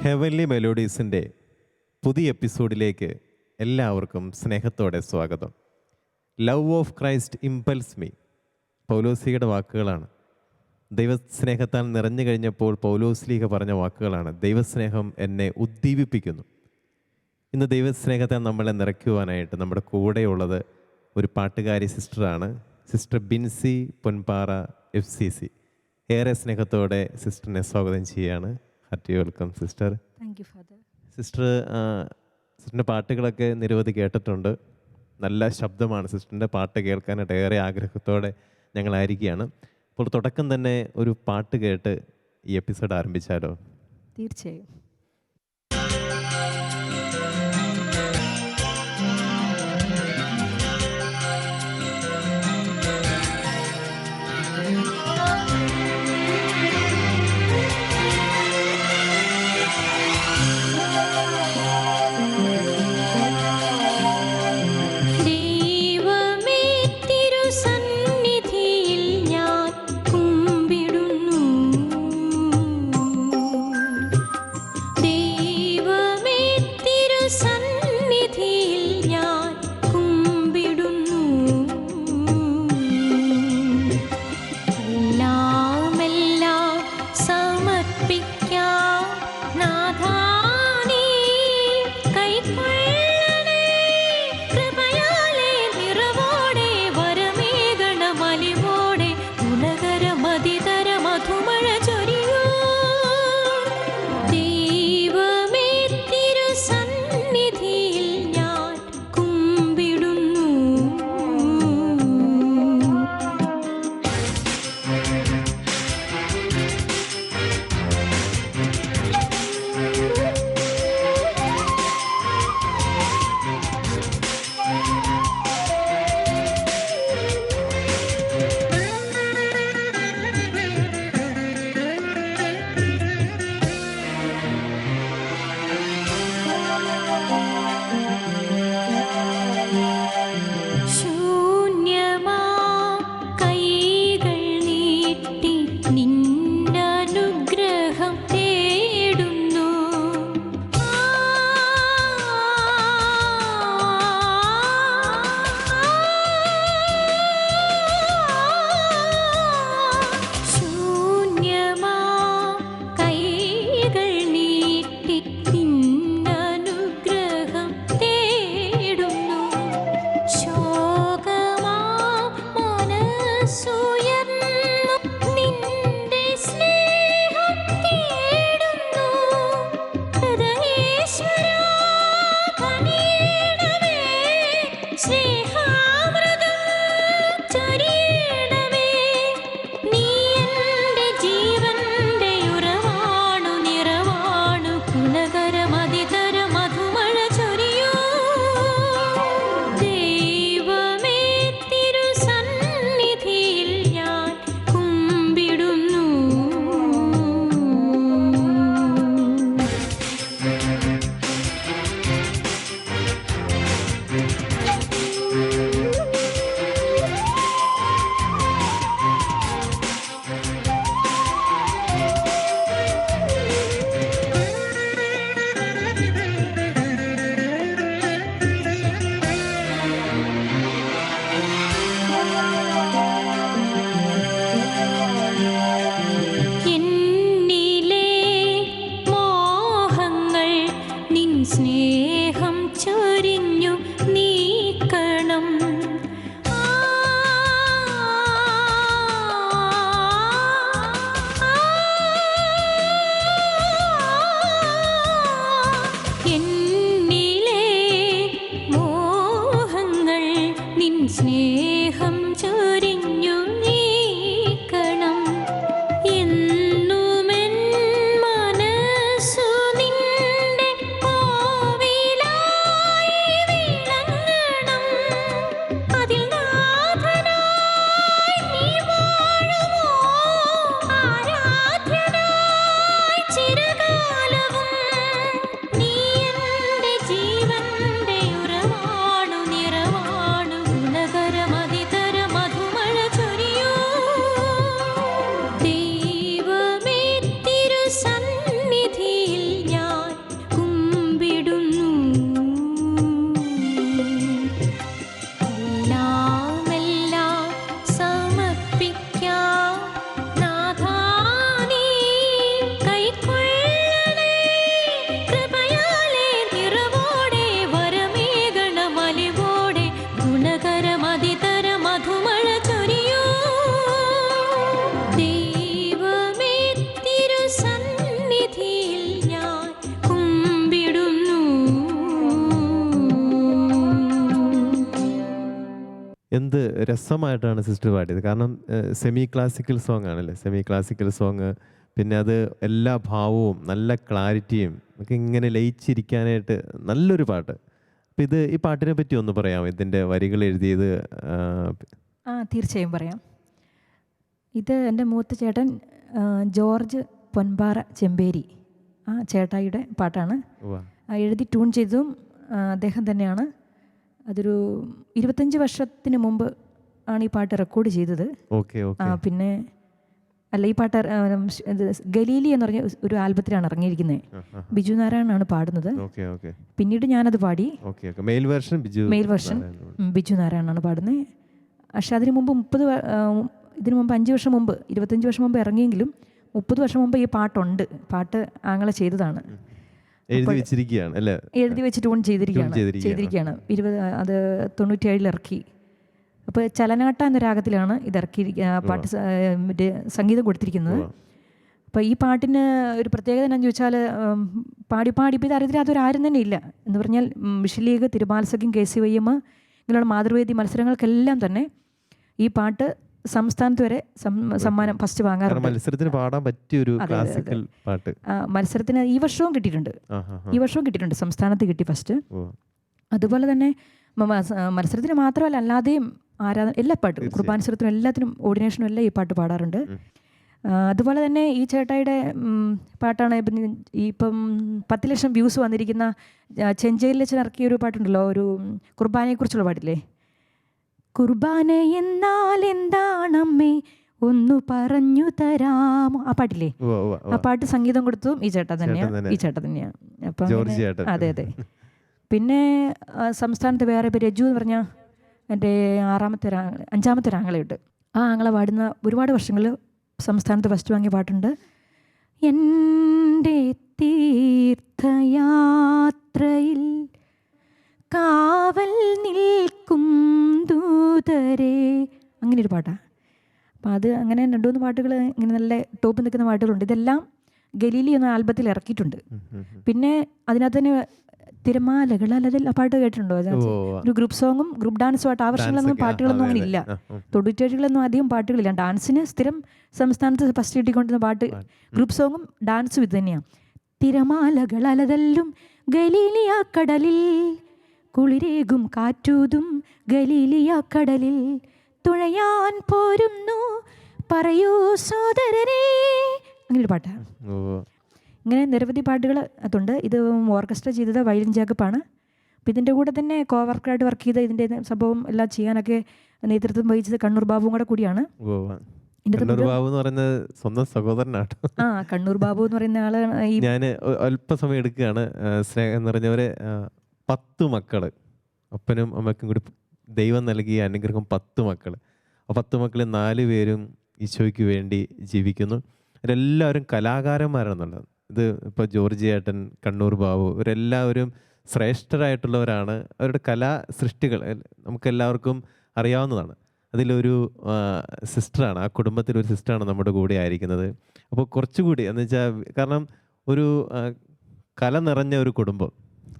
Heavenly മെലോഡീസിൻ്റെ പുതിയ എപ്പിസോഡിലേക്ക് എല്ലാവർക്കും സ്നേഹത്തോടെ സ്വാഗതം. Love of Christ impels me, പൗലോസ്ലീഹയുടെ വാക്കുകളാണ്. ദൈവസ്നേഹത്താൽ നിറഞ്ഞു കഴിഞ്ഞപ്പോൾ പൗലോസ്ലീഹ പറഞ്ഞ വാക്കുകളാണ്. ദൈവസ്നേഹം എന്നെ ഉദ്ദീപിപ്പിക്കുന്നു. ഇന്ന് ദൈവസ്നേഹത്താൽ നമ്മളെ നിറയ്ക്കുവാനായിട്ട് നമ്മുടെ കൂടെയുള്ളത് ഒരു പാട്ടുകാരി സിസ്റ്ററാണ്, സിസ്റ്റർ ബിൻസി പൊൻപാറ FCC. ഏറെ സ്നേഹത്തോടെ സിസ്റ്ററിനെ സ്വാഗതം ചെയ്യുകയാണ്. Hearty welcome sister. Thank you father. സിസ്റ്ററിൻ്റെ പാട്ടുകളൊക്കെ നിരവധി കേട്ടിട്ടുണ്ട്. നല്ല ശബ്ദമാണ്. സിസ്റ്ററിൻ്റെ പാട്ട് കേൾക്കാനായിട്ട് ഏറെ ആഗ്രഹത്തോടെ ഞങ്ങളായിരിക്കുകയാണ്. അപ്പോൾ തുടക്കം തന്നെ ഒരു പാട്ട് കേട്ട് ഈ എപ്പിസോഡ് ആരംഭിച്ചാലോ? തീർച്ചയായും. സന്നിധിയിൽ എന്ത് രസമായിട്ടാണ് സിസ്റ്റർ പാടിയത്. കാരണം സെമി ക്ലാസിക്കൽ സോങ് ആണല്ലേ, സെമി ക്ലാസിക്കൽ സോങ്. പിന്നെ അത് എല്ലാ ഭാവവും നല്ല ക്ലാരിറ്റിയും ഒക്കെ ഇങ്ങനെ ലയിച്ചിരിക്കാനായിട്ട് നല്ലൊരു പാട്ട്. അപ്പം ഈ പാട്ടിനെ പറ്റി ഒന്ന് പറയാമോ? ഇതിൻ്റെ വരികൾ എഴുതിയത്? തീർച്ചയായും പറയാം. ഇത് എൻ്റെ മൂത്ത ചേട്ടൻ ജോർജ് പൊൻപാറ ചെമ്പേരി, ആ ചേട്ടായിയുടെ പാട്ടാണ്. എഴുതി ട്യൂൺ ചെയ്തതും അദ്ദേഹം തന്നെയാണ്. അതൊരു 25 വർഷത്തിന് മുമ്പ് ആണ് ഈ പാട്ട് റെക്കോർഡ് ചെയ്തത്. പിന്നെ അല്ല, ഈ പാട്ട് ഗലീലി എന്ന് പറഞ്ഞ ഒരു ആൽബത്തിലാണ് ഇറങ്ങിയിരിക്കുന്നത്. ബിജു നാരായണനാണ് പാടുന്നത്. പിന്നീട് ഞാനത് പാടി. മെയിൽ വേർഷൻ ബിജു നാരായണനാണ് പാടുന്നത്. പക്ഷെ അതിന് മുമ്പ് 5 വർഷം മുമ്പ്, 25 വർഷം മുമ്പ് ഇറങ്ങിയെങ്കിലും 30 വർഷം മുമ്പ് ഈ പാട്ടുണ്ട്. പാട്ട് ആങ്ങളെ ചെയ്തതാണ്, എഴുതി വെച്ച് ട്യൂൺ ചെയ്തിരിക്കുകയാണ്. അത് 97 ഇറക്കി. അപ്പോൾ ചലനാട്ട എന്ന രാഗത്തിലാണ് ഇത് പാട്ട് സംഗീതം കൊടുത്തിരിക്കുന്നത്. അപ്പോൾ ഈ പാട്ടിന് ഒരു പ്രത്യേകത എന്താണെന്ന് ചോദിച്ചാൽ, പാടി ഇപ്പോൾ ഇത് അറിയത്തില്ലാത്തൊരു ആരും തന്നെ ഇല്ല എന്ന് പറഞ്ഞാൽ, മിഷൻ ലീഗ്, തിരുമാത്സഖ്യം, KCYM ഇങ്ങനെയുള്ള മാതൃവേദി മത്സരങ്ങൾക്കെല്ലാം തന്നെ ഈ പാട്ട് സംസ്ഥാനത്ത് വരെ സമ്മാനം ഫസ്റ്റ് വാങ്ങാറുണ്ട്. മത്സരത്തിന് പാടാൻ പറ്റിയൊരു ക്ലാസിക്കൽ പാട്ട് മത്സരത്തിന് ഈ വർഷവും കിട്ടിയിട്ടുണ്ട്. സംസ്ഥാനത്ത് കിട്ടി ഫസ്റ്റ്. അതുപോലെ തന്നെ മത്സരത്തിന് മാത്രമല്ല, അല്ലാതെയും എല്ലാ പാട്ടും, കുർബാനസരത്തിനും എല്ലാത്തിനും ഓർഡിനേഷനും എല്ലാം ഈ പാട്ട് പാടാറുണ്ട്. അതുപോലെ തന്നെ ഈ ചേട്ടായിയുടെ പാട്ടാണ് ഇപ്പം 10 ലക്ഷം വ്യൂസ് വന്നിരിക്കുന്ന ചെഞ്ചേരിൽ വെച്ച് ഇറക്കിയ ഒരു പാട്ടുണ്ടല്ലോ, ഒരു കുർബാനയെക്കുറിച്ചുള്ള പാട്ടില്ലേ, കുർബാന എന്നാൽ എന്താണമ്മേ ഒന്ന് പറഞ്ഞു തരാമോ, ആ പാട്ടില്ലേ, ആ പാട്ട് സംഗീതം കൊടുത്തതും ഈ ചേട്ടൻ തന്നെയാണ്. അപ്പം അതെ. പിന്നെ സംസ്ഥാനത്ത് വേറെ പേര് രജു എന്ന് പറഞ്ഞാൽ എൻ്റെ 5ാമത്തെ ആങ്ങളയുണ്ട്. ആ ആങ്ങളെ പാടുന്ന ഒരുപാട് വർഷങ്ങളിൽ സംസ്ഥാനത്ത് ഫസ്റ്റ് വാങ്ങിയ പാട്ടുണ്ട്. എൻ്റെ തീർത്ഥയാത്രയിൽ കാവൽ നിൽക്കും ദൂതരെ, അങ്ങനെയൊരു പാട്ടാണ്. അപ്പം അത് അങ്ങനെ 2-3 പാട്ടുകൾ ഇങ്ങനെ നല്ല ടോപ്പ് നിൽക്കുന്ന പാട്ടുകളുണ്ട്. ഇതെല്ലാം ഗലീലി എന്ന ആൽബത്തിൽ ഇറക്കിയിട്ടുണ്ട്. പിന്നെ അതിനകത്ത് തന്നെ തിരമാലകൾ അല്ലതിൽ ആ പാട്ട് കേട്ടിട്ടുണ്ടോ? ഒരു ഗ്രൂപ്പ് സോങ്ങും ഗ്രൂപ്പ് ഡാൻസും ആയിട്ട്. ആ വർഷങ്ങളൊന്നും പാട്ടുകളൊന്നും അങ്ങനെ ഇല്ല, 97-കളിലൊന്നും അധികം പാട്ടുകളില്ല. ഡാൻസിന് സ്ഥിരം സംസ്ഥാനത്ത് ഫസ്റ്റ് കിട്ടിക്കൊണ്ടിരുന്ന പാട്ട് ഗ്രൂപ്പ് സോങ്ങും ഡാൻസും ഇത് തന്നെയാണ്. തിരമാലകൾ അലതല്ലും ഗലീലിയ കടലിൽ, കുളിരേകും കാറ്റൂതും ഗലീലിയ കടലിൽ, തുഴയാൻ പോരുന്നു പറയൂ സോദരനെ, അങ്ങനൊരു പാട്ടാണ്. ഇങ്ങനെ നിരവധി പാട്ടുകൾ അതുണ്ട്. ഇത് ഓർക്കസ്ട്ര ചെയ്തത് വയലിൻ ജാക്കപ്പാണ്. അപ്പോൾ ഇതിൻ്റെ കൂടെ തന്നെ കോവർക്കായിട്ട് വർക്ക് ചെയ്ത ഇതിൻ്റെ സംഭവം എല്ലാം ചെയ്യാനൊക്കെ നേതൃത്വം വഹിച്ചത് കണ്ണൂർ ബാബുവും കൂടെ കൂടിയാണ്. സ്വന്തം സഹോദരനാണ്. കണ്ണൂർ ബാബു എന്ന് പറയുന്ന ആള്. ഞാൻ അല്പസമയം എടുക്കുകയാണ്. സ്നേഹം നിറഞ്ഞവരെ, 10 മക്കള്, അപ്പനും അമ്മയ്ക്കും കൂടി ദൈവം നൽകിയ അനുഗ്രഹം 10 മക്കൾ. ആ 10 മക്കളിൽ 4 പേരും ഈശോയ്ക്ക് വേണ്ടി ജീവിക്കുന്നു. ഇവരെല്ലാവരും കലാകാരന്മാരാണെന്നുള്ളത്. ഇത് ഇപ്പോൾ ജോർജ് ചേട്ടൻ, കണ്ണൂർ ബാബു, ഇവരെല്ലാവരും ശ്രേഷ്ഠരായിട്ടുള്ളവരാണ്. അവരുടെ കലാ സൃഷ്ടികൾ നമുക്കെല്ലാവർക്കും അറിയാവുന്നതാണ്. അതിലൊരു സിസ്റ്ററാണ്, ആ കുടുംബത്തിലൊരു സിസ്റ്ററാണ് നമ്മുടെ കൂടെ ആയിരിക്കുന്നത്. അപ്പോൾ കുറച്ചുകൂടി എന്ന് വെച്ചാൽ, കാരണം ഒരു കല നിറഞ്ഞ ഒരു കുടുംബം,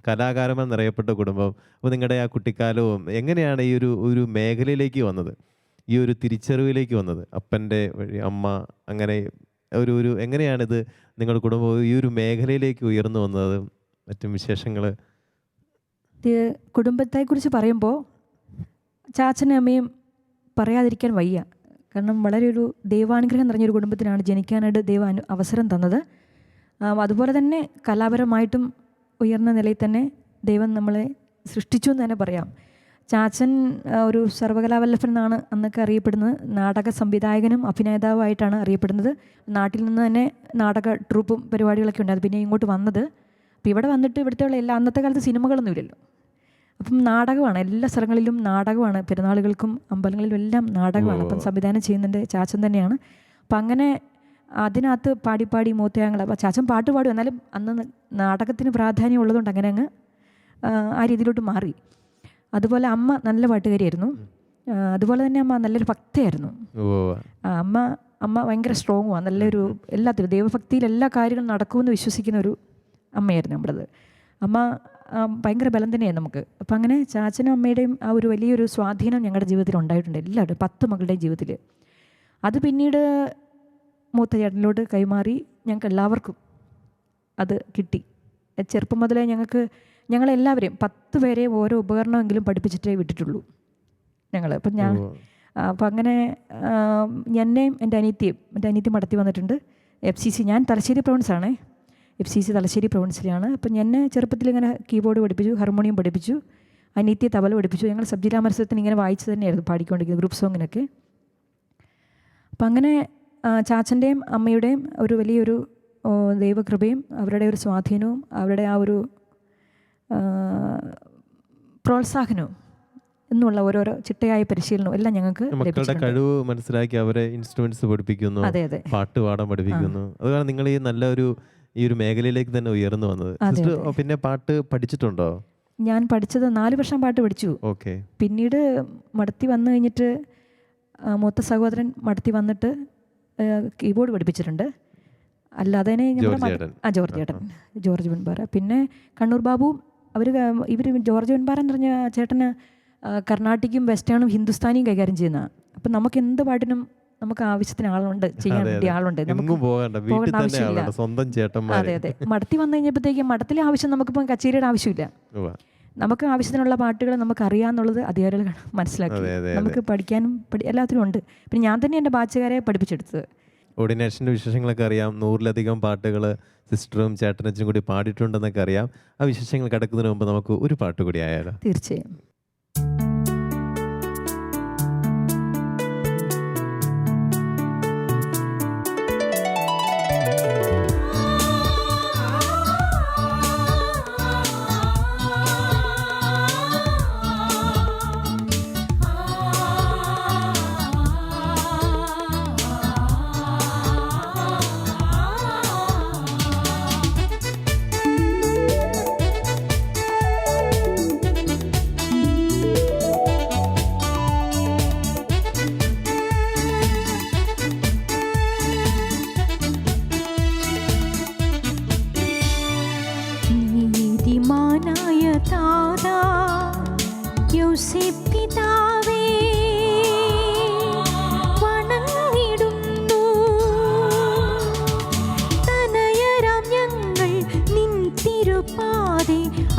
കലാകാരന്മാർ നിറയപ്പെട്ട കുടുംബം. അപ്പോൾ നിങ്ങളുടെ ആ കുട്ടിക്കാലവും എങ്ങനെയാണ് ഈ ഒരു മേഖലയിലേക്ക് വന്നത്, ഈ ഒരു തിരിച്ചറിവിലേക്ക് വന്നത്? അപ്പൻ്റെ വഴി, അമ്മ, അങ്ങനെ ഒരു എങ്ങനെയാണിത് നിങ്ങളുടെ കുടുംബം ഈ ഒരു മേഖലയിലേക്ക് ഉയർന്നു വന്നത്? മറ്റും വിശേഷങ്ങൾ? കുടുംബത്തെക്കുറിച്ച് പറയുമ്പോൾ ചാച്ചനും അമ്മയും പറയാതിരിക്കാൻ വയ്യ. കാരണം വളരെ ഒരു ദൈവാനുഗ്രഹം നിറഞ്ഞൊരു കുടുംബത്തിനാണ് ജനിക്കാനായിട്ട് ദൈവം അവസരം തന്നത്. അതുപോലെ തന്നെ കലാപരമായിട്ടും ഉയർന്ന നിലയിൽ തന്നെ ദൈവം നമ്മളെ സൃഷ്ടിച്ചു എന്ന് തന്നെ പറയാം. ചാച്ചൻ ഒരു സർവകലാവല്ലഭൻ എന്നാണ് അന്നൊക്കെ അറിയപ്പെടുന്നത്. നാടക സംവിധായകനും അഭിനേതാവായിട്ടാണ് അറിയപ്പെടുന്നത്. നാട്ടിൽ നിന്ന് തന്നെ നാടക ട്രൂപ്പും പരിപാടികളൊക്കെ ഉണ്ടായിരുന്നു. പിന്നെ ഇങ്ങോട്ട് വന്നത്, അപ്പോൾ ഇവിടെ വന്നിട്ട് ഇവിടുത്തെ എല്ലാ, അന്നത്തെ കാലത്ത് സിനിമകളൊന്നും ഇല്ലല്ലോ, അപ്പം നാടകമാണ്, എല്ലാ സ്ഥലങ്ങളിലും നാടകമാണ്, പെരുന്നാളുകൾക്കും അമ്പലങ്ങളിലും എല്ലാം നാടകമാണ്. അപ്പം സംവിധാനം ചെയ്യുന്നുണ്ട് ചാച്ചൻ തന്നെയാണ്. അപ്പം അങ്ങനെ അതിനകത്ത് പാടി മൂത്തയാങ്ങൾ, അപ്പോൾ ചാച്ചൻ പാട്ട് പാടും, എന്നാലും അന്ന് നാടകത്തിന് പ്രാധാന്യം ഉള്ളതുകൊണ്ട് അങ്ങനെ അങ്ങ് ആ രീതിയിലോട്ട് മാറി. അതുപോലെ അമ്മ നല്ല പാട്ടുകാരിയായിരുന്നു. അതുപോലെ തന്നെ അമ്മ നല്ലൊരു ഭക്തയായിരുന്നു. അമ്മ ഭയങ്കര സ്ട്രോങ്ങുമാണ്, നല്ലൊരു എല്ലാത്തിലും ദൈവഭക്തിയിൽ എല്ലാ കാര്യങ്ങളും നടക്കുമെന്ന് വിശ്വസിക്കുന്ന ഒരു അമ്മയായിരുന്നു നമ്മുടേത്. അമ്മ ഭയങ്കര ബലം തന്നെയാണ് നമുക്ക്. അപ്പം അങ്ങനെ ചാച്ചനും അമ്മയുടെയും ആ ഒരു വലിയൊരു സ്വാധീനം ഞങ്ങളുടെ ജീവിതത്തിൽ ഉണ്ടായിട്ടുണ്ട്, എല്ലാവരും 10 മക്കളുടെയും ജീവിതത്തിൽ. അത് പിന്നീട് മൂത്ത ചേട്ടനിലോട്ട് കൈമാറി ഞങ്ങൾക്ക് എല്ലാവർക്കും അത് കിട്ടി. ചെറുപ്പം മുതലേ ഞങ്ങളെല്ലാവരെയും 10 പേരെയും ഓരോ ഉപകരണമെങ്കിലും പഠിപ്പിച്ചിട്ടേ വിട്ടിട്ടുള്ളൂ ഞങ്ങൾ. അപ്പം അപ്പം അങ്ങനെ എന്നെയും എൻ്റെ അനിയത്തി മടത്തി വന്നിട്ടുണ്ട്. FCC, ഞാൻ തലശ്ശേരി പ്രൊവിൻസാണേ, FCC തലശ്ശേരി പ്രൊവിൻസിലാണ്. അപ്പം എന്നെ ചെറുപ്പത്തിൽ ഇങ്ങനെ കീബോർഡ് പഠിപ്പിച്ചു, ഹാർമോണിയം പഠിപ്പിച്ചു, അനിയത്തിയെ തബല പഠിപ്പിച്ചു. ഞങ്ങൾ സബ് ജില്ലാ മത്സരത്തിന് ഇങ്ങനെ വായിച്ച് തന്നെയായിരുന്നു പാടിക്കൊണ്ടിരിക്കുന്നത്, ഗ്രൂപ്പ് സോങ്ങിനൊക്കെ. അപ്പം അങ്ങനെ ചാച്ചൻ്റെയും അമ്മയുടെയും ഒരു വലിയൊരു ദൈവകൃപയും അവരുടെ ഒരു സ്വാധീനവും അവരുടെ ആ ഒരു പ്രോത്സാഹനവും എന്നുള്ള ഓരോരോ ചിട്ടയായ പരിശീലനവും എല്ലാം ഞങ്ങൾക്ക് മക്കളുടെ കഴിവ് മനസ്സിലാക്കി അവരെ ഇൻസ്ട്രുമെന്റ്സ് പഠിപ്പിക്കുന്നു, പാട്ട് പാടാൻ പഠിപ്പിക്കുന്നു. അതുകാരണം നിങ്ങൾ ഈ നല്ലൊരു ഈ ഒരു മേഖലയിലേക്ക് തന്നെ ഉയർന്നു വന്നത്. പിന്നെ പാട്ട് പഠിച്ചിട്ടുണ്ടോ? ഞാൻ പഠിച്ചത് 4 വർഷം പാട്ട് പഠിച്ചു. ഓക്കെ. പിന്നീട് മടത്തി വന്നു കഴിഞ്ഞിട്ട് മൂത്ത സഹോദരൻ മടത്തി വന്നിട്ട് കീബോർഡ് പഠിപ്പിച്ചിട്ടുണ്ട്. അല്ലാതെ ജോർജ് ചേട്ടൻ, ജോർജ് പൊൻപാറ. പിന്നെ കണ്ണൂർ ബാബു, ഇവർ ജോർജ് പൊൻപാറ എന്ന് പറഞ്ഞ ചേട്ടന് കർണാട്ടിക്കും വെസ്റ്റേണും ഹിന്ദുസ്ഥാനിയും കൈകാര്യം ചെയ്യുന്ന. അപ്പം നമുക്ക് എന്ത് പാട്ടിനും നമുക്ക് ആവശ്യത്തിന് ആളുണ്ട്, ചെയ്യാൻ വേണ്ടി ആളുണ്ട്, നമുക്ക് പോകേണ്ട ആവശ്യമില്ല. അതെ അതെ. മടത്തി വന്നു കഴിഞ്ഞപ്പോഴത്തേക്കും മഠത്തിലെ ആവശ്യം നമുക്കിപ്പം കച്ചേരിയുടെ ആവശ്യമില്ല. നമുക്ക് ആവശ്യത്തിനുള്ള പാട്ടുകൾ നമുക്ക് അറിയാമെന്നുള്ളത് അധികാരികൾ മനസ്സിലാക്കി. നമുക്ക് പഠിക്കാനും എല്ലാത്തിനും ഉണ്ട്. പിന്നെ ഞാൻ തന്നെ എൻ്റെ ബാച്ചുകാരെ പഠിപ്പിച്ചെടുത്തത്. ഓർഡിനേഷൻ്റെ വിശേഷങ്ങളൊക്കെ അറിയാം. 100-ലധികം പാട്ടുകൾ സിസ്റ്ററും ചേട്ടനച്ചും കൂടി പാടിയിട്ടുണ്ടെന്നൊക്കെ അറിയാം. ആ വിശേഷങ്ങൾ കിടക്കുന്നതിന് മുമ്പ് നമുക്ക് ഒരു പാട്ട് കൂടി ആയാലോ? തീർച്ചയായും.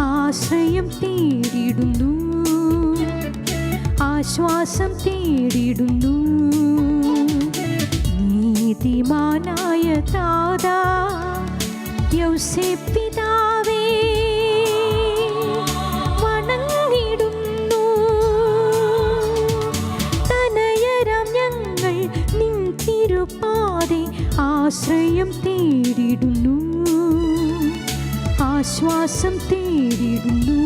ആശ്രയം തേടിടുന്നു, ആശ്വാസം തേടിടുന്നു. നീതിമാനായ താതാ യൗസേപ്പ് പിതാവേ വണങ്ങിടുന്നു. തനയരാം ഞങ്ങൾ നിൻ തിരുപാതെ ആശ്രയം തേടിടുന്നു, ആശ്വാസം തേടിടുന്നു.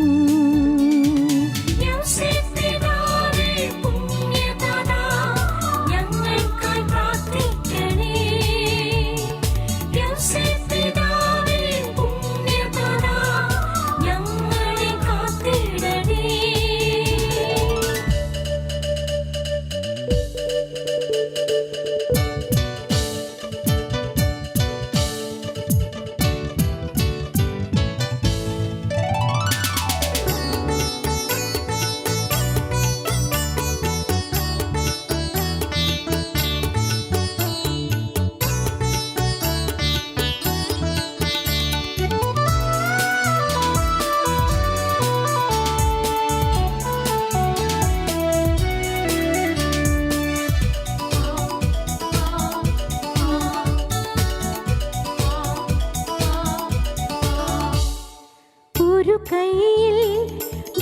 കൈയിൽ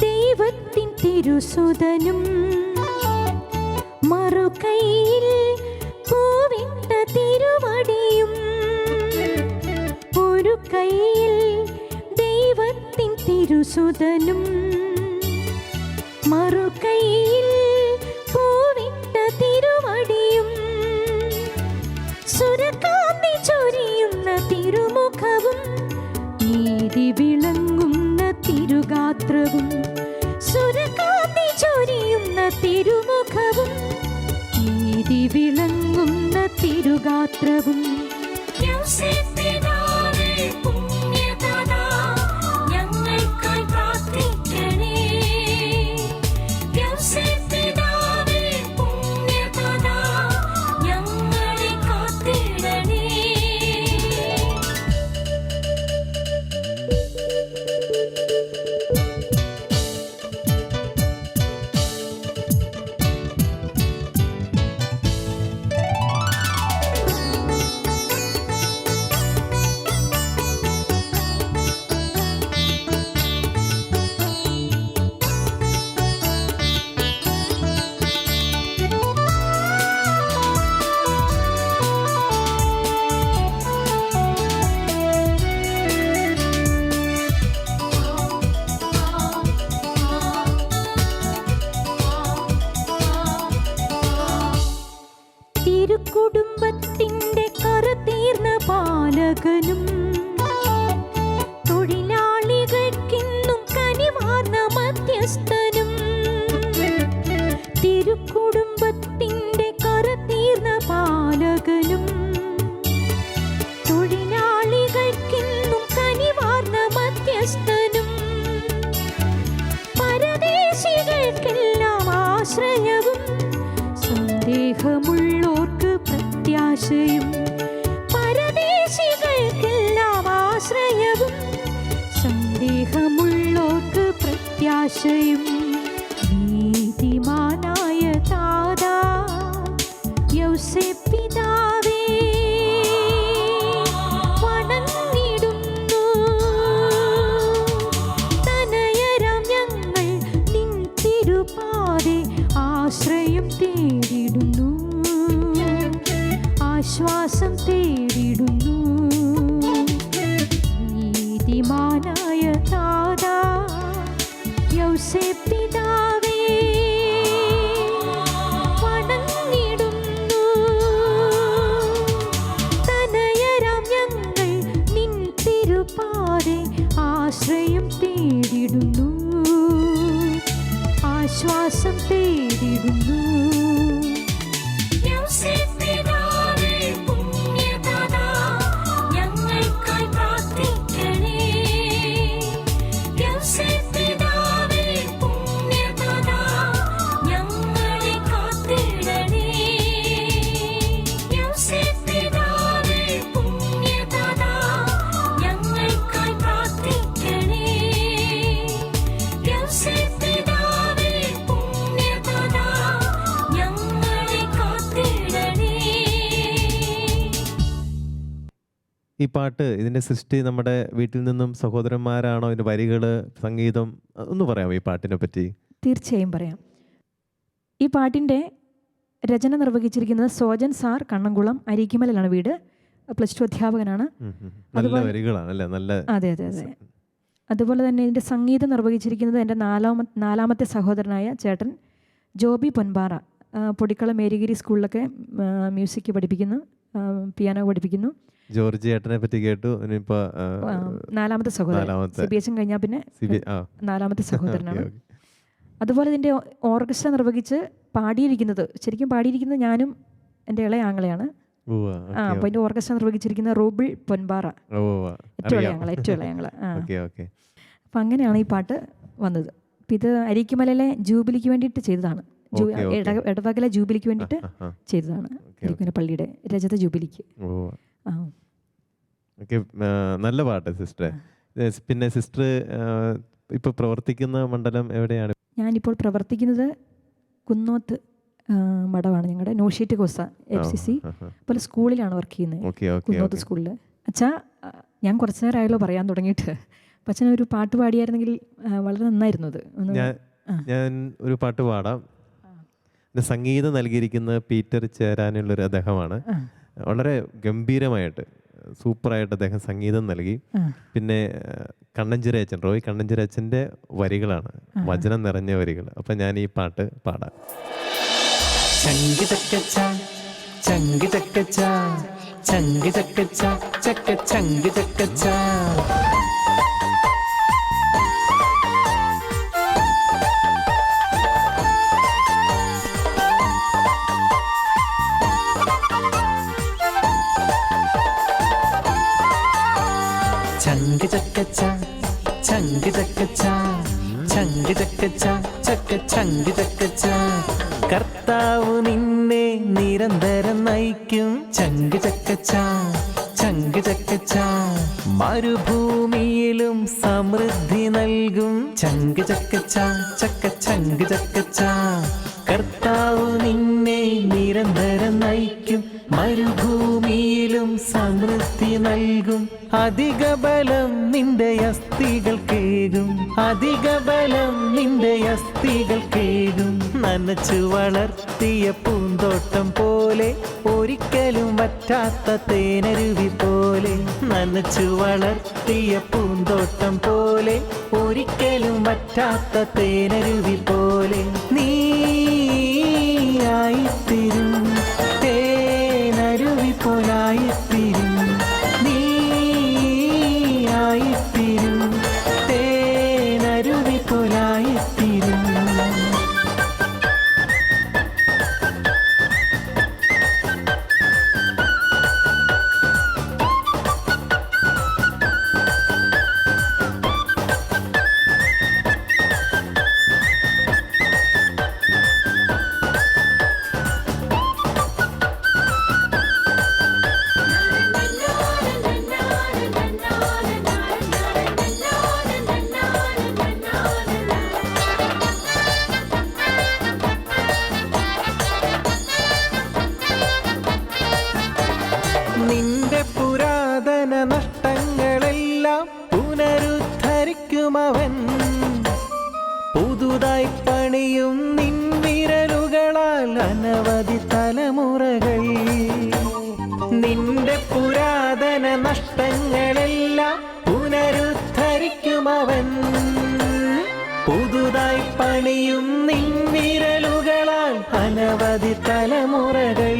ദൈവത്തിൻ തിരുസുതനും മറുകൈയിൽ പൂവിട്ട തിരുവടിയും. ഒരു കൈയിൽ ദൈവത്തിൻ തിരുസുതനും മറുകൈയിൽ പൂവിട്ട തിരുവടിയും. സുരകാന്തി ചൊരിയുന്ന തിരുമുഖവും നീതി വിളങ്ങുന്ന തിരുഗാത്രവും. സുരകാന്തി ചൊരിയുന്ന തിരുമുഖവും നീതി വിളങ്ങുന്ന തിരുഗാത്രവും. ഞങ്ങൾ പ്രത്യാശയും പരദേശികൾക്കെല്ലാം ആശ്രയവും സന്ദേഹമുള്ളോർക്ക് പ്രത്യാശയും നീതിമാനായ താതാ യോസേപ്പ് പിതാവേ വണങ്ങിടുന്നു. തനയരാം ഞങ്ങൾ നിൻ തിരുപാതെ ആശ്രയം തേടിടുന്നു, ആശ്വാസം തേടിടുന്നു. നീതിമാനായ താതാ യോസേപ്പ് പിതാവേ വണങ്ങിടുന്നു. തനയരാം ഞങ്ങൾ നിൻ തിരുപാതെ ആശ്രയം തേടിടുന്നു, ആശ്വാസം തേടിടുന്നു. യോസേപ്പ് പിതാവേ പുണ്യദാതാ ഞങ്ങൾക്കായി പ്രാർത്ഥിക്കണേ. യോസേപ്പ് പിതാവേ പുണ്യദാതാ ഞങ്ങളെ കാത്തിടണേ. യോസേപ്പ് പിതാവേ പുണ്യദാതാ ഞങ്ങൾക്കായി പ്രാർത്ഥിക്കണേ. യോസേപ്പ് പിതാവേ പുണ്യദാതാ ഞങ്ങളെ കാത്തിടണേ. ഈ പാട്ട് ഇതിൻ്റെ സൃഷ്ടി നമ്മുടെ വീട്ടിൽ നിന്നും സഹോദരന്മാരാണോ? ഇതിൻ്റെ വരികൾ, സംഗീതം ഒന്ന് പറയാമോ ഈ പാട്ടിനെ പറ്റി? തീർച്ചയായും പറയാം. ഈ പാട്ടിൻ്റെ രചന നിർവഹിച്ചിരിക്കുന്നത് സോജൻ സാർ, കണ്ണംകുളം, അരീക്കിമലയിലാണ് വീട്. +2 അധ്യാപകനാണ്. നല്ല വരികളാണ് അല്ലേ? നല്ല. അതെ അതെ അതെ. അതുപോലെ തന്നെ ഇതിൻ്റെ സംഗീതം നിർവഹിച്ചിരിക്കുന്നത് എൻ്റെ നാലാമത്തെ സഹോദരനായ ചേട്ടൻ ജോബി പൊൻപാറ. പൊടിക്കളം മേരിഗിരി സ്കൂളിലൊക്കെ മ്യൂസിക് പഠിപ്പിക്കുന്നു, പിയാനോ പഠിപ്പിക്കുന്നു. ജോർജ് ചേട്ടനെ പറ്റി കേട്ടു. ഇനിയിപ്പോൾ നാലാമത്തെ സഹോദരൻ, CBSM കഴിഞ്ഞാൽ പിന്നെ നാലാമത്തെ സഹോദരനാണ്. അതുപോലെ ഇതിൻ്റെ ഓർക്കസ്ട്ര നിർവഹിച്ച് ശരിക്കും പാടിയിരിക്കുന്നത് ഞാനും എൻ്റെ ഇളയ ആങ്ങളെയാണ്. അപ്പോൾ അതിൻ്റെ ഓർക്കസ്ട്ര നിർവഹിച്ചിരിക്കുന്ന റൂബിൾ പൊൻപാറ, ഏറ്റവും ഇളയ ആങ്ങള്. അപ്പം അങ്ങനെയാണ് ഈ പാട്ട് വന്നത്. അപ്പം ഇത് അരീക്കുമലയിലെ ജൂബിലിക്ക് വേണ്ടിയിട്ട് ചെയ്തതാണ്. ഇടവകലെ ജൂബിലിക്ക് വേണ്ടിയിട്ട് ചെയ്തതാണ്. അരീക്കുമല പള്ളിയുടെ രജത ജൂബിലിക്ക്. നല്ല പാട്ട് സിസ്റ്ററെ. പിന്നെ സിസ്റ്റർ ഇപ്പോൾ പ്രവർത്തിക്കുന്ന മണ്ഡലം എവിടെയാണ്? ഞാനിപ്പോൾ പ്രവർത്തിക്കുന്നത് കുന്നോത്ത് മഠമാണ്. ഞങ്ങളുടെ നോഷീറ്റ് കോസ FCC പോലെ സ്കൂളിലാണ് വർക്ക് ചെയ്യുന്നത്, കുന്നോത്ത് സ്കൂളിൽ. അച്ഛാ, ഞാൻ കുറച്ച് നേരമായല്ലോ പറയാൻ തുടങ്ങിയിട്ട്. അപ്പം അച്ഛൻ ഒരു പാട്ട് പാടിയായിരുന്നെങ്കിൽ വളരെ നന്നായിരുന്നു. അത് ഞാൻ ഒരു പാട്ട് പാടാം. സംഗീതം നൽകിയിരിക്കുന്നത് പീറ്റർ ചേരാനുള്ളൊരു അദ്ദേഹമാണ്. വളരെ ഗംഭീരമായിട്ട് സൂപ്പറായിട്ട് അദ്ദേഹം സംഗീതം നൽകി. പിന്നെ കണ്ണഞ്ചിറയച്ചൻ, റോയ് കണ്ണഞ്ചിറയച്ചൻ്റെ വരികളാണ്, വചനം നിറഞ്ഞ വരികൾ. അപ്പം ഞാൻ ഈ പാട്ട് പാടാം. കർത്താവ് നിന്നെ നിരന്തരം നയിക്കും. ചങ്ക് ചക്കച്ച ചങ്ക് ചക്കച്ച മരുഭൂമിയിലും സമൃദ്ധി നൽകും. ചങ്ക് ചക്കച്ച ചക്ക ചങ്ക് ചക്കച്ച കർത്താവ് നിന്നെ നിരന്തരം നയിക്കും. മരുഭൂമിയിലും സമൃദ്ധി നൽകും. അധിക ബലം നിന്റെ അസ്ഥികൾ കേകും. അധിക ബലം നിന്റെ അസ്ഥികൾ കേകും. നനച്ചു വളർത്തിയ പൂന്തോട്ടം പോലെ, ഒരിക്കലും വറ്റാത്ത തേനരുവി പോലെ. നനച്ചു വളർത്തിയ പൂന്തോട്ടം പോലെ, ഒരിക്കലും വറ്റാത്ത തേനരുവി പോലെ. നീയായിത്തീരും, തേനരുവി പോലായിത്തീരും. നീയായിത്തീരും, തേനരുവി പോലായിത്തീരും. പണിയും നിൻവിരലുകളാൽ അനവധി തലമുറകൾ.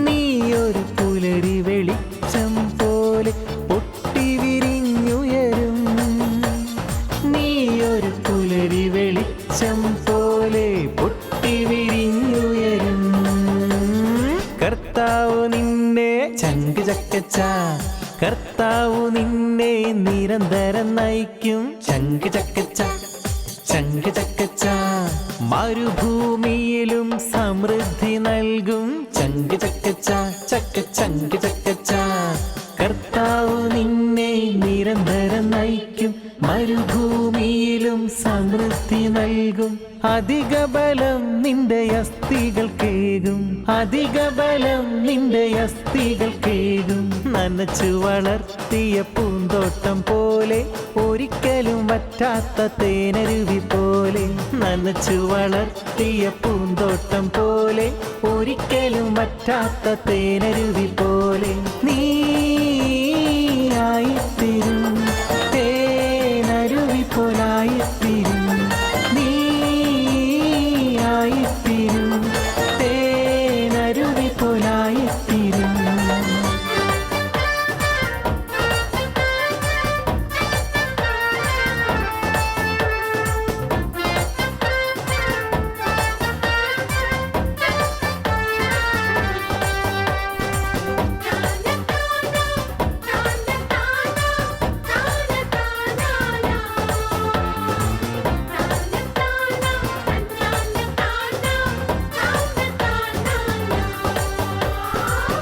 നീയൊരു പുലരി വെളിച്ചം പോലെ പൊട്ടി വിരിഞ്ഞുയരും. നീയൊരു പുലരി വെളിച്ചം പോലെ പൊട്ടി വിരിഞ്ഞുയരും. കർത്താവ് നിന്നെ ചങ്ക് ചക്കച്ച, കർത്താവ് നിന്നെ നിരന്തരം നയിക്കും. ചങ്ക് ചക്കച്ച, ചങ്ക് ചക്കച്ച, മരുഭൂമിയിലും സമൃദ്ധി നൽകും. ചങ്ക് ചക്കച്ച, ചങ്ക് ചക്കച്ച, കർത്താവ് നിന്നെ നിരന്തരം നയിക്കും. മരുഭൂമിയിലും സമൃദ്ധി നൽകും. അധിക ബലം നിന്റെ അസ്ഥികൾക്കേകും. അധിക ബലം നിന്റെ അസ്ഥികൾക്കേകും. നനച്ചു വളർത്തിയ പൂന്തോട്ടം പോലെ, ഒരിക്കലും വറ്റാത്ത തേനരുവി പോലെ. നനച്ചു വളർത്തിയ പൂന്തോട്ടം പോലെ, ഒരിക്കലും വറ്റാത്ത തേനരുവി പോലെ. നീ ആയിത്തീരും, തേനരുവി പോലായിത്തീരും. നീ ആയിത്തീരും, തേനരുവി പോലായിത്തീരും.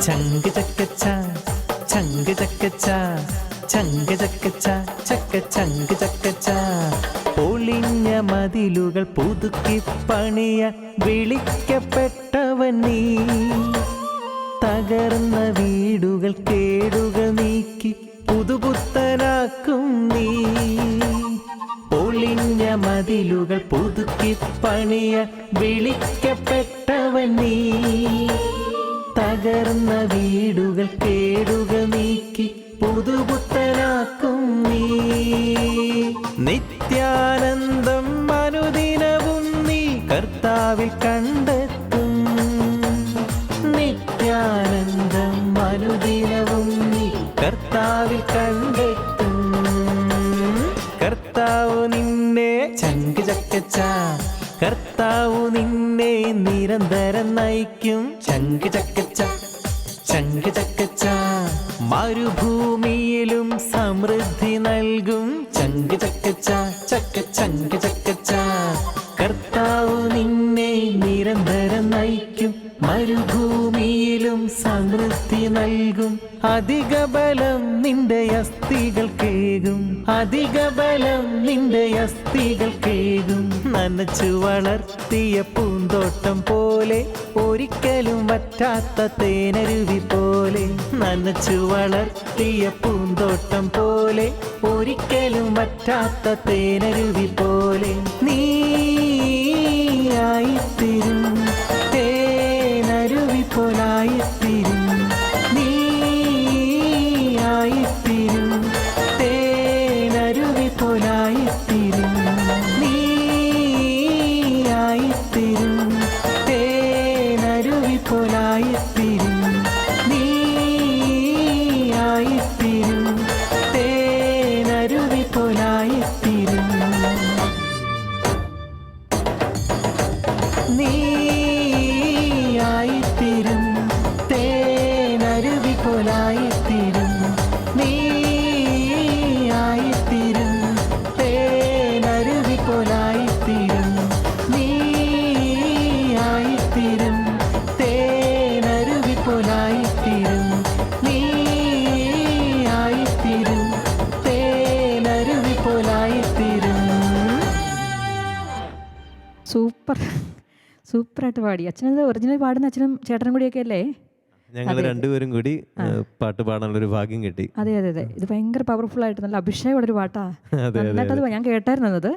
ചങ്ക് ചക്കച്ച, ചങ്ക് ചക്കച്ച, ചങ്ക് ചക്കച്ച, ചങ്ക് ചക്കച്ച, പൊളിഞ്ഞ മതിലുകൾ പുതുക്കി പണിയ വിളിക്കപ്പെട്ടവൻ നീ. തകർന്ന വീടുകൾ കേടുകൾ നീക്കി പുതുപുത്തനാക്കും നീ. പൊളിഞ്ഞ മതിലുകൾ പുതുക്കി പണിയ വിളിക്കപ്പെട്ടവൻ നീ. തകർന്ന വീടുകൾ കേടുകൾ നീക്കി പുതുപുത്തനാക്കും നീ. നിത്യാനന്ദം അനുദിനവും നീ കർത്താവിൽ കണ്ടെത്തും. നിത്യാനന്ദം അനുദിനവും നീ കർത്താവിൽ കണ്ടെത്തും. കർത്താവ് നിന്നെ ചങ്ക് ചക്കച്ച, കർത്താവ് നിന്നെ നിരന്തരം നയിക്കും. ചങ്ക് ചക്കച്ച, ചങ്ക് ചക്കച്ച, മരുഭൂമിയിലും സമൃദ്ധി നൽകും. ചങ്ക് ചക്കച്ച, ചങ്ക് ചക്കച്ച, കർത്താവ് നിന്നെ നിരന്തരം നയിക്കും. മരുഭൂമിയിലും സമൃദ്ധി നൽകും. അധിക ബലം നിന്റെ അസ്ഥികൾക്കേകും. അധിക ബലം നിന്റെ അസ്ഥികൾക്കേകും. നനച്ചു വളർത്തിയ പൂന്തോട്ടം പോലെ, ഒരിക്കലും വറ്റാത്ത തേനരുവി പോലെ. നനച്ചു വളർത്തിയ പൂന്തോട്ടം പോലെ, ഒരിക്കലും വറ്റാത്ത തേനരുവി പോലെ. നീ ആയിത്തീരും, തേനരുവി പോലായിത്തീരും. നീ ആയിത്തീരും, തേനരുവി പോലായിത്തീരും. നീ ആയിത്തീരും, തേനരുവി പോലായിത്തീരും. നീ ആയിത്തീരും, തേനരുവി പോലായിത്തീരും. നീ ആയിത്തീരും, തേനരുവി പോലായിത്തീരും. നീ ആയിത്തീരും, തേനരുവി പോലായിത്തീരും. നീ ആയിത്തീരും, തേനരുവി പോലായിത്തീരും. നീ ആയിത്തീരും, തേനരുവി പോലായിത്തീരും. സൂപ്പർ, സൂപ്പറായിട്ട് പാടി. അച്ഛനത് ഒറിജിനൽ പാടുന്ന അച്ഛനും ചേട്ടനും കൂടിയൊക്കെ അല്ലേ? ഞങ്ങൾ രണ്ടുപേരും കൂടി പാട്ട് പാടാനുള്ളൊരു ഭാഗ്യം കിട്ടി. അതെ അതെ അതെ, ഇത് ഭയങ്കര പവർഫുൾ ആയിട്ട് നല്ല അഭിഷേകമുള്ളൊരു പാട്ടാ. അതെ, നന്നായിട്ടത് ഞാൻ കേട്ടായിരുന്നു അത്.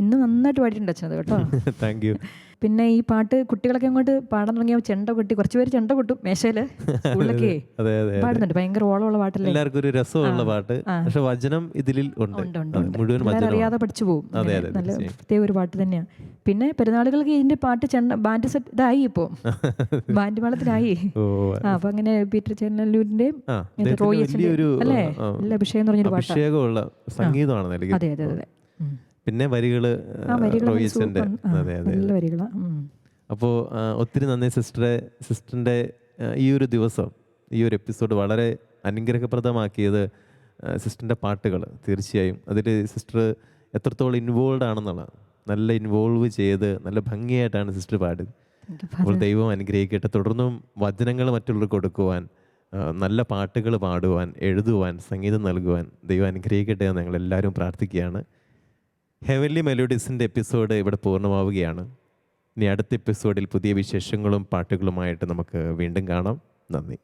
ഇന്ന് നന്നായിട്ട് പാടിയിട്ടുണ്ട് അച്ഛനത് കേട്ടോ. Thank you. പിന്നെ ഈ പാട്ട് കുട്ടികളൊക്കെ അങ്ങോട്ട് പാടാൻ തുടങ്ങിയ ചെണ്ട കൊട്ടി, കുറച്ച് പേര് ചെണ്ട കൊട്ടും മേശയില് സ്കൂളിലൊക്കെ അതെ അതെ പാടുന്നുണ്ട്. ഭയങ്കര ഓളമുള്ള പാട്ടല്ലേ. എല്ലാവർക്കും ഒരു രസമുള്ള പാട്ട്, പക്ഷെ വചനം ഇതിൽ ഉണ്ട്. അതെ, മുഴുവൻ വചനം അറിയാതെ പഠിച്ചു പോകും. അതെ, അതെ, നല്ല തീർച്ചയായും. പ്രത്യേക ഒരു പാട്ട് തന്നെയാണ്. പിന്നെ പെരുന്നാളുകൾക്ക് ഇതിന്റെ പാട്ട് ചെണ്ട ബാൻഡ് സെറ്റ് ഇതായി ഇപ്പോൾ ബാൻഡ് മേളത്തിലായി. ഓ, അപ്പൊ അങ്ങനെ പീറ്റർ ചെന്നല്ലൂരിന്റെയും അദ്ദേഹത്തിന് റോയി അച്ഛൻ്റെ വലിയൊരു അല്ലേ നല്ല അഭിഷേകം എന്ന് പറഞ്ഞൊരു പാട്ടാണ്. അഭിഷേകമുള്ള സംഗീതമാണ് നൽകി. അതെ അതെ അതെ. പിന്നെ വരികള് റോയിച്ചന്റെ. അതെ അതെ. നല്ല വരികളാ. അപ്പോൾ ഒത്തിരി നന്ദി സിസ്റ്ററിൻ്റെ ഈ ഒരു ദിവസം, ഈ ഒരു എപ്പിസോഡ് വളരെ അനുഗ്രഹപ്രദമാക്കിയത് സിസ്റ്ററിൻ്റെ പാട്ടുകൾ. തീർച്ചയായും അതിൽ സിസ്റ്റർ എത്രത്തോളം ഇൻവോൾവ് ആണെന്നുള്ള, നല്ല ഇൻവോൾവ് ചെയ്ത് നല്ല ഭംഗിയായിട്ടാണ് സിസ്റ്റർ പാടുന്നത്. അപ്പോൾ ദൈവം അനുഗ്രഹിക്കട്ടെ. തുടർന്നും വചനങ്ങൾ മറ്റുള്ളവർക്ക് കൊടുക്കുവാൻ, നല്ല പാട്ടുകൾ പാടുവാൻ, എഴുതുവാൻ, സംഗീതം നൽകുവാൻ ദൈവം അനുഗ്രഹിക്കട്ടെ എന്ന് ഞങ്ങളെല്ലാവരും പ്രാർത്ഥിക്കുകയാണ്. ഹെവൻലി മെലോഡീസിൻ്റെ എപ്പിസോഡ് ഇവിടെ പൂർണ്ണമാവുകയാണ്. ഇനി അടുത്ത എപ്പിസോഡിൽ പുതിയ വിശേഷങ്ങളും പാട്ടുകളുമായിട്ട് നമുക്ക് വീണ്ടും കാണാം. നന്ദി.